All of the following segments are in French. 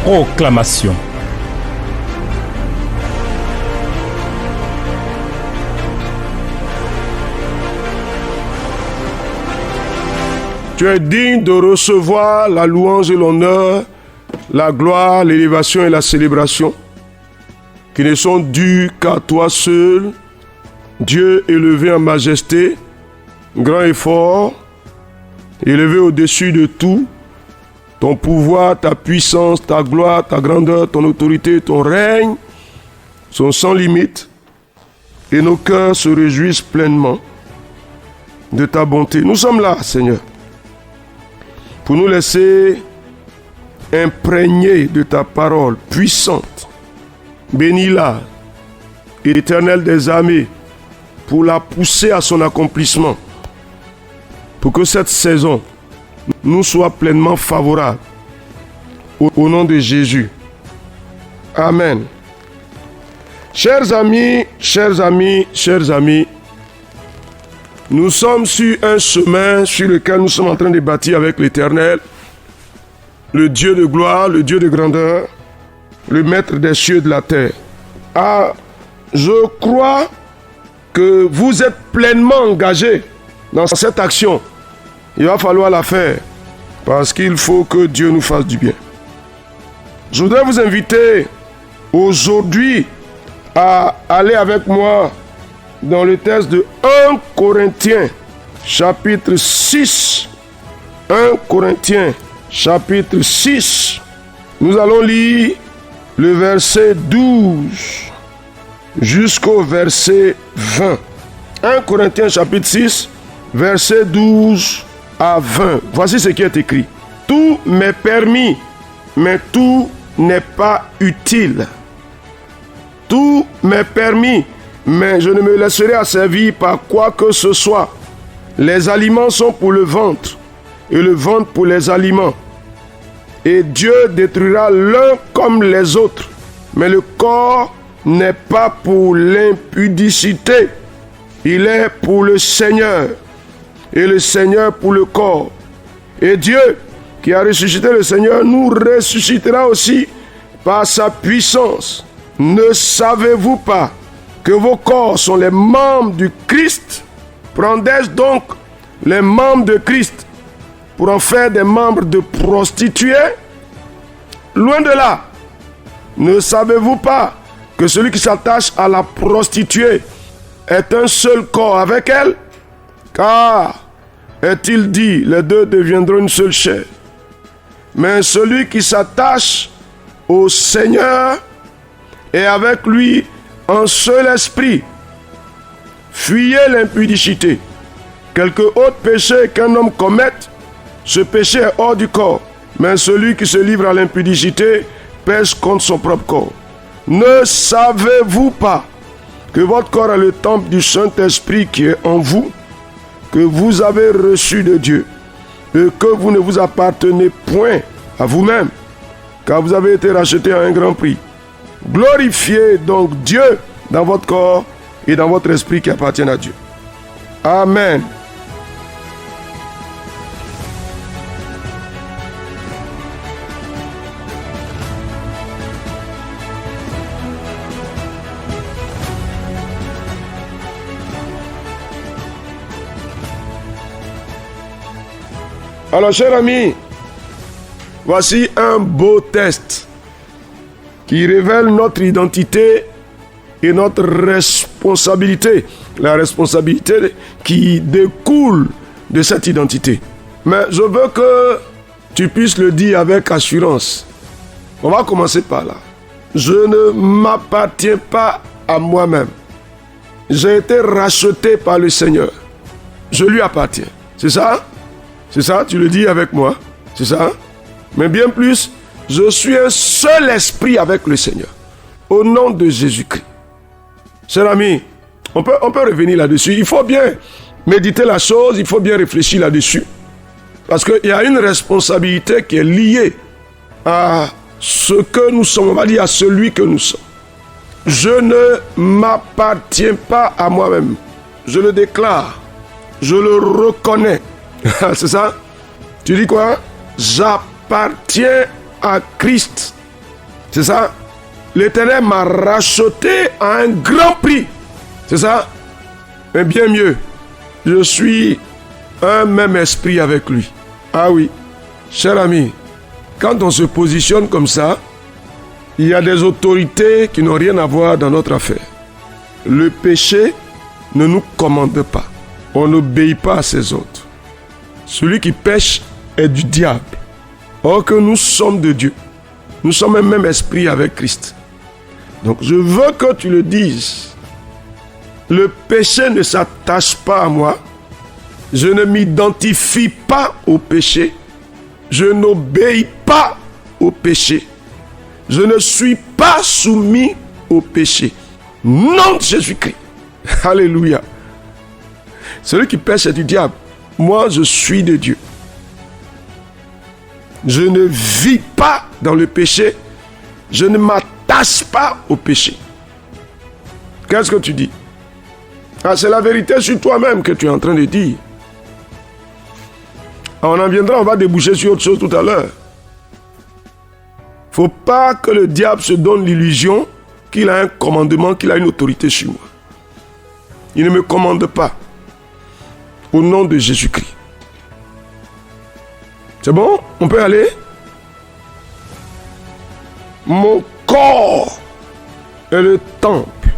Proclamation. Tu es digne de recevoir la louange et l'honneur, la gloire, l'élévation et la célébration, qui ne sont dues qu'à toi seul, Dieu élevé en majesté, grand et fort, élevé au-dessus de tout. Ton pouvoir, ta puissance, ta gloire, ta grandeur, ton autorité, ton règne sont sans limite, et nos cœurs se réjouissent pleinement de ta bonté. Nous sommes là, Seigneur, pour nous laisser imprégner de ta parole puissante. Bénis-la, Éternel des armées, pour la pousser à son accomplissement, pour que cette saison nous soit pleinement favorable. Au nom de Jésus. Amen. Chers amis, nous sommes sur un chemin sur lequel nous sommes en train de bâtir avec l'Éternel, le Dieu de gloire, le Dieu de grandeur, le Maître des cieux et de la terre. Ah, je crois que vous êtes pleinement engagés dans cette action. Il va falloir la faire parce qu'il faut que Dieu nous fasse du bien. Je voudrais vous inviter aujourd'hui à aller avec moi dans le texte de 1 Corinthiens chapitre 6. 1 Corinthiens chapitre 6. Nous allons lire le verset 12 jusqu'au verset 20. 1 Corinthiens chapitre 6, verset 12 à 20. Voici ce qui est écrit. Tout m'est permis, mais tout n'est pas utile. Tout m'est permis, mais je ne me laisserai asservir par quoi que ce soit. Les aliments sont pour le ventre, et le ventre pour les aliments. Et Dieu détruira l'un comme les autres, mais le corps n'est pas pour l'impudicité, il est pour le Seigneur, et le Seigneur pour le corps. Et Dieu, qui a ressuscité le Seigneur, nous ressuscitera aussi par sa puissance. Ne savez-vous pas que vos corps sont les membres du Christ? Prendais-je donc les membres de Christ pour en faire des membres de prostituées? Loin de là. Ne savez-vous pas que celui qui s'attache à la prostituée est un seul corps avec elle? Car, est-il dit, les deux deviendront une seule chair. Mais celui qui s'attache au Seigneur est avec lui un seul esprit. Fuyez l'impudicité. Quelque autre péché qu'un homme commette, ce péché est hors du corps. Mais celui qui se livre à l'impudicité pèse contre son propre corps. Ne savez-vous pas que votre corps est le temple du Saint-Esprit qui est en vous, que vous avez reçu de Dieu, et que vous ne vous appartenez point à vous-même, car vous avez été racheté à un grand prix. Glorifiez donc Dieu dans votre corps et dans votre esprit qui appartiennent à Dieu. Amen. Alors, chers amis, voici un beau test qui révèle notre identité et notre responsabilité. La responsabilité qui découle de cette identité. Mais je veux que tu puisses le dire avec assurance. On va commencer par là. Je ne m'appartiens pas à moi-même. J'ai été racheté par le Seigneur. Je lui appartiens. C'est ça? C'est ça, tu le dis avec moi. C'est ça. Mais bien plus, je suis un seul esprit avec le Seigneur. Au nom de Jésus-Christ. Chers amis, on peut revenir là-dessus. Il faut bien méditer la chose, il faut bien réfléchir là-dessus. Parce qu'il y a une responsabilité qui est liée à ce que nous sommes, on va dire à celui que nous sommes. Je ne m'appartiens pas à moi-même. Je le déclare. Je le reconnais. C'est ça? Tu dis quoi? J'appartiens à Christ. C'est ça? L'Éternel m'a racheté à un grand prix. C'est ça? Mais bien mieux, je suis un même esprit avec lui. Ah oui, cher ami, quand on se positionne comme ça, il y a des autorités qui n'ont rien à voir dans notre affaire. Le péché ne nous commande pas. On n'obéit pas à ses ordres. Celui qui pêche est du diable. Or que nous sommes de Dieu. Nous sommes un même esprit avec Christ. Donc je veux que tu le dises. Le péché ne s'attache pas à moi. Je ne m'identifie pas au péché. Je n'obéis pas au péché. Je ne suis pas soumis au péché. Nom de Jésus-Christ. Alléluia. Celui qui pêche est du diable. Moi, je suis de Dieu. Je ne vis pas dans le péché. Je ne m'attache pas au péché. Qu'est-ce que tu dis? Ah, c'est la vérité sur toi-même que tu es en train de dire. On en viendra, on va déboucher sur autre chose tout à l'heure. Faut pas que le diable se donne l'illusion qu'il a un commandement, qu'il a une autorité sur moi. Il ne me commande pas. Au nom de Jésus-Christ. C'est bon? On peut aller? Mon corps est le temple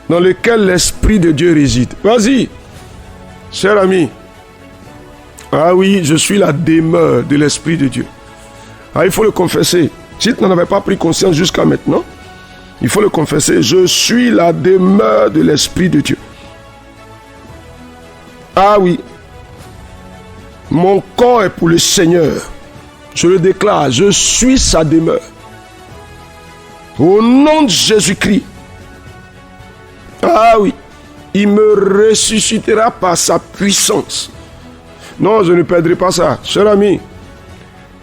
dans lequel l'Esprit de Dieu réside. Vas-y, cher ami. Ah oui, je suis la demeure de l'Esprit de Dieu. Ah, il faut le confesser. Si tu n'en avais pas pris conscience jusqu'à maintenant, il faut le confesser. Je suis la demeure de l'Esprit de Dieu. Ah oui. Mon corps est pour le Seigneur. Je le déclare, je suis sa demeure. Au nom de Jésus-Christ. Ah oui. Il me ressuscitera par sa puissance. Non, je ne perdrai pas ça. Cher ami,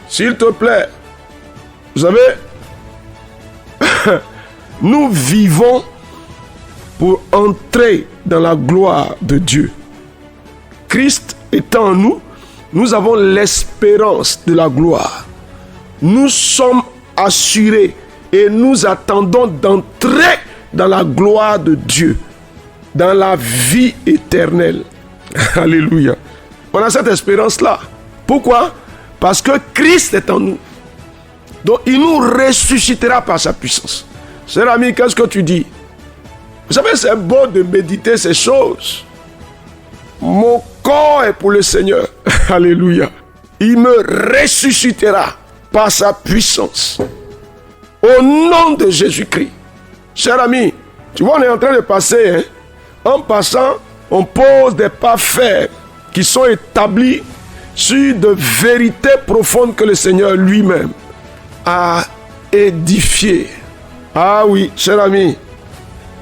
s'il te plaît, vous savez, nous vivons pour entrer dans la gloire de Dieu. Christ étant en nous, nous avons l'espérance de la gloire. Nous sommes assurés et nous attendons d'entrer dans la gloire de Dieu, dans la vie éternelle. Alléluia. On a cette espérance-là. Pourquoi? Parce que Christ est en nous. Donc il nous ressuscitera par sa puissance. Cher ami, qu'est-ce que tu dis? Vous savez, c'est beau de méditer ces choses. Mon corps est pour le Seigneur. Alléluia. Il me ressuscitera par sa puissance. Au nom de Jésus-Christ. Cher ami, tu vois, on est en train de passer. Hein? En passant, on pose des pas fermes qui sont établis sur de vérités profondes que le Seigneur lui-même a édifiées. Ah oui, cher ami,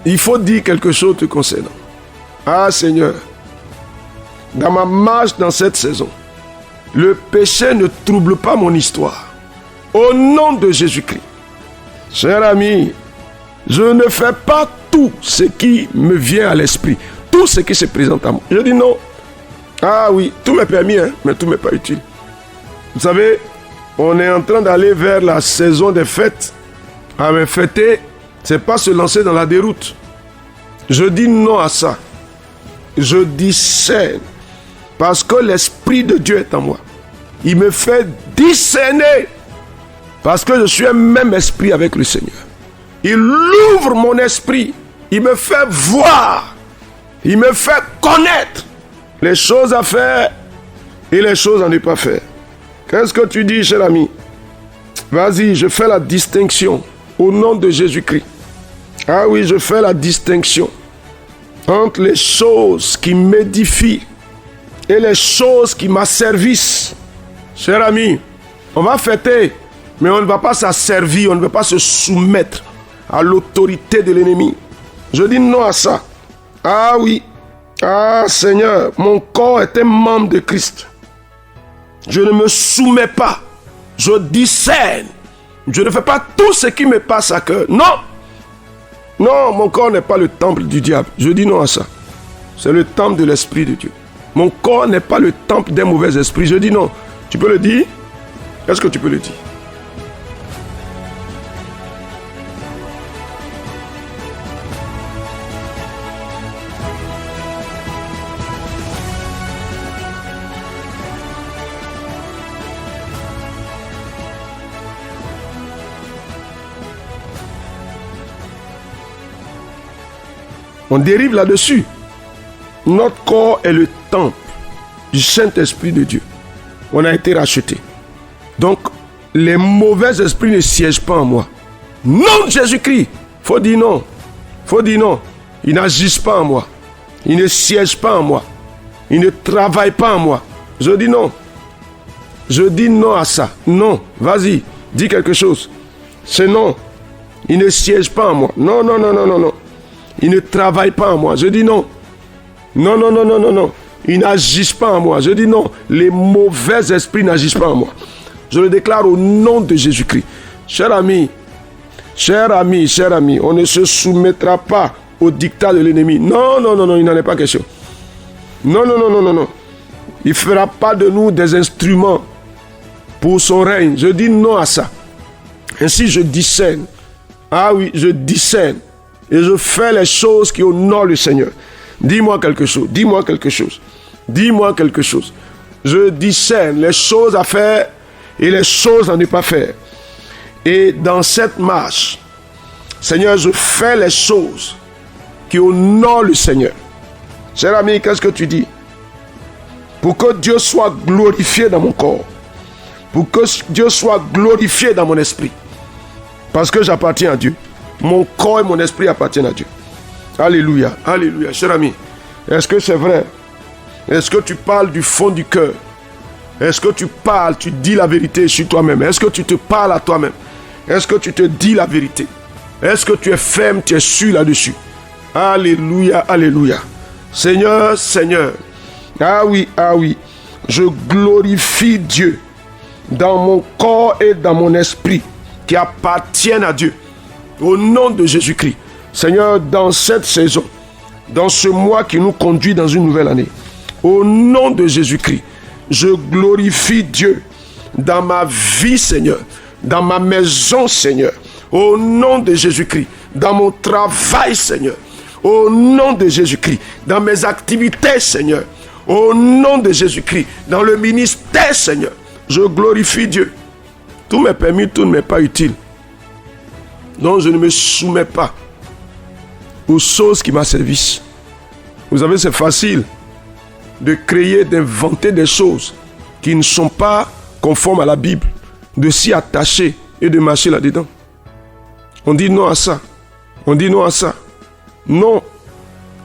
il faut dire quelque chose te concernant. Ah Seigneur, dans ma marche dans cette saison, le péché ne trouble pas mon histoire. Au nom de Jésus-Christ. Cher ami, je ne fais pas tout ce qui me vient à l'esprit. Tout ce qui se présente à moi. Je dis non. Ah oui, tout m'est permis, hein, mais tout m'est pas utile. Vous savez, on est en train d'aller vers la saison des fêtes. Ah mais fêter, c'est pas se lancer dans la déroute. Je dis non à ça. Je discerne. Parce que l'Esprit de Dieu est en moi. Il me fait discerner. Parce que je suis un même esprit avec le Seigneur. Il ouvre mon esprit. Il me fait voir. Il me fait connaître les choses à faire et les choses à ne pas faire. Qu'est-ce que tu dis, cher ami? Vas-y, je fais la distinction au nom de Jésus-Christ. Ah oui, je fais la distinction entre les choses qui m'édifient et les choses qui m'asservissent. Cher ami, on va fêter, mais on ne va pas s'asservir, on ne va pas se soumettre à l'autorité de l'ennemi. Je dis non à ça. Ah oui. Ah Seigneur, mon corps est un membre de Christ. Je ne me soumets pas. Je discerne. Je ne fais pas tout ce qui me passe à cœur. Non. Non, mon corps n'est pas le temple du diable. Je dis non à ça. C'est le temple de l'Esprit de Dieu. Mon corps n'est pas le temple d'un mauvais esprit. Je dis non. Tu peux le dire? Est-ce que tu peux le dire? On dérive là-dessus. Notre corps est le temple du Saint-Esprit de Dieu. On a été racheté. Donc, les mauvais esprits ne siègent pas en moi. Non de Jésus-Christ. Faut dire non. Faut dire non. Ils n'agissent pas en moi. Ils ne siègent pas en moi. Ils ne travaillent pas en moi. Je dis non. Je dis non à ça. Non. Vas-y. Dis quelque chose. C'est non. Ils ne siègent pas en moi. Non, non, non, non, non, non. Ils ne travaillent pas en moi. Je dis non. Non, non, non, non, non, non. Ils n'agissent pas en moi. Je dis non. Les mauvais esprits n'agissent pas en moi. Je le déclare au nom de Jésus-Christ. Cher ami, on ne se soumettra pas au dictat de l'ennemi. Non, non, non, non, il n'en est pas question. Non, non, non, non, non, non. Il ne fera pas de nous des instruments pour son règne. Je dis non à ça. Ainsi, je discerne. Ah oui, je discerne. Et je fais les choses qui honorent le Seigneur. Dis-moi quelque chose. Dis-moi quelque chose. Dis-moi quelque chose. Je discerne les choses à faire et les choses à ne pas faire. Et dans cette marche, Seigneur, je fais les choses qui honorent le Seigneur. Cher ami, qu'est-ce que tu dis? Pour que Dieu soit glorifié dans mon corps. Pour que Dieu soit glorifié dans mon esprit. Parce que j'appartiens à Dieu. Mon corps et mon esprit appartiennent à Dieu. Alléluia, alléluia. Cher ami, est-ce que c'est vrai? Est-ce que tu parles du fond du cœur? Est-ce que tu parles, tu dis la vérité sur toi-même? Est-ce que tu te parles à toi-même? Est-ce que tu te dis la vérité? Est-ce que tu es ferme, tu es sûr là-dessus? Alléluia, alléluia. Seigneur, Seigneur. Ah oui, je glorifie Dieu dans mon corps et dans mon esprit qui appartiennent à Dieu. Au nom de Jésus-Christ. Seigneur, dans cette saison, dans ce mois qui nous conduit dans une nouvelle année, au nom de Jésus-Christ, je glorifie Dieu dans ma vie, Seigneur, dans ma maison, Seigneur, au nom de Jésus-Christ, dans mon travail, Seigneur, au nom de Jésus-Christ, dans mes activités, Seigneur, au nom de Jésus-Christ, dans le ministère, Seigneur, je glorifie Dieu. Tout m'est permis, tout ne m'est pas utile. Donc je ne me soumets pas aux choses qui m'asservissent. Vous savez, c'est facile de créer, d'inventer des choses qui ne sont pas conformes à la Bible, de s'y attacher et de marcher là-dedans. On dit non à ça. On dit non à ça. Non.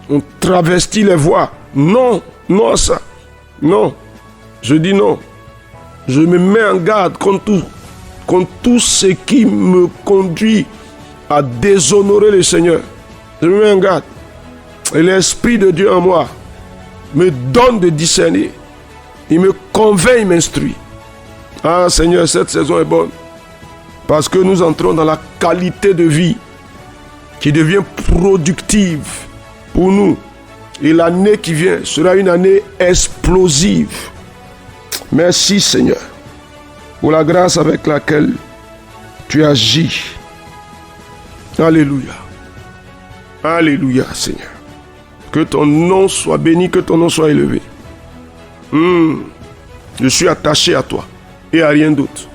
On travestit les voies. Non. Non à ça. Non. Je dis non. Je me mets en garde contre tout ce qui me conduit à déshonorer le Seigneur. Je me mets en garde. Et l'Esprit de Dieu en moi me donne de discerner. Il me convainc, il m'instruit. Ah Seigneur, cette saison est bonne. Parce que nous entrons dans la qualité de vie qui devient productive pour nous. Et l'année qui vient sera une année explosive. Merci Seigneur pour la grâce avec laquelle tu agis. Alléluia. Alléluia Seigneur. Que ton nom soit béni, que ton nom soit élevé. Je suis attaché à toi et à rien d'autre.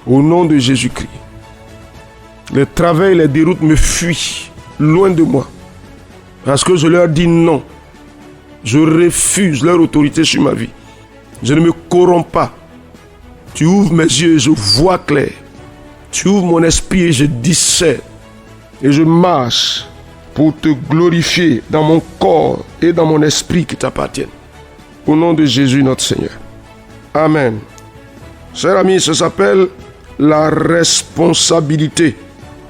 Au nom de Jésus-Christ. Les travers et les déroutes me fuient loin de moi. Parce que je leur dis non. Je refuse leur autorité sur ma vie. Je ne me corromps pas. Tu ouvres mes yeux et je vois clair. Tu ouvres mon esprit et je discerne. Et je marche pour te glorifier dans mon corps et dans mon esprit qui t'appartiennent. Au nom de Jésus notre Seigneur. Amen. Chers amis, ça s'appelle la responsabilité.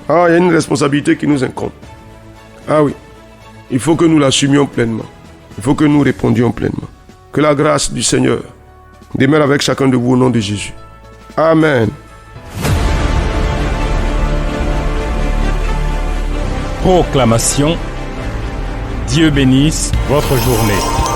Ah, il y a une responsabilité qui nous incombe. Ah oui. Il faut que nous l'assumions pleinement. Il faut que nous répondions pleinement. Que la grâce du Seigneur demeure avec chacun de vous au nom de Jésus. Amen. Proclamation. Dieu bénisse votre journée.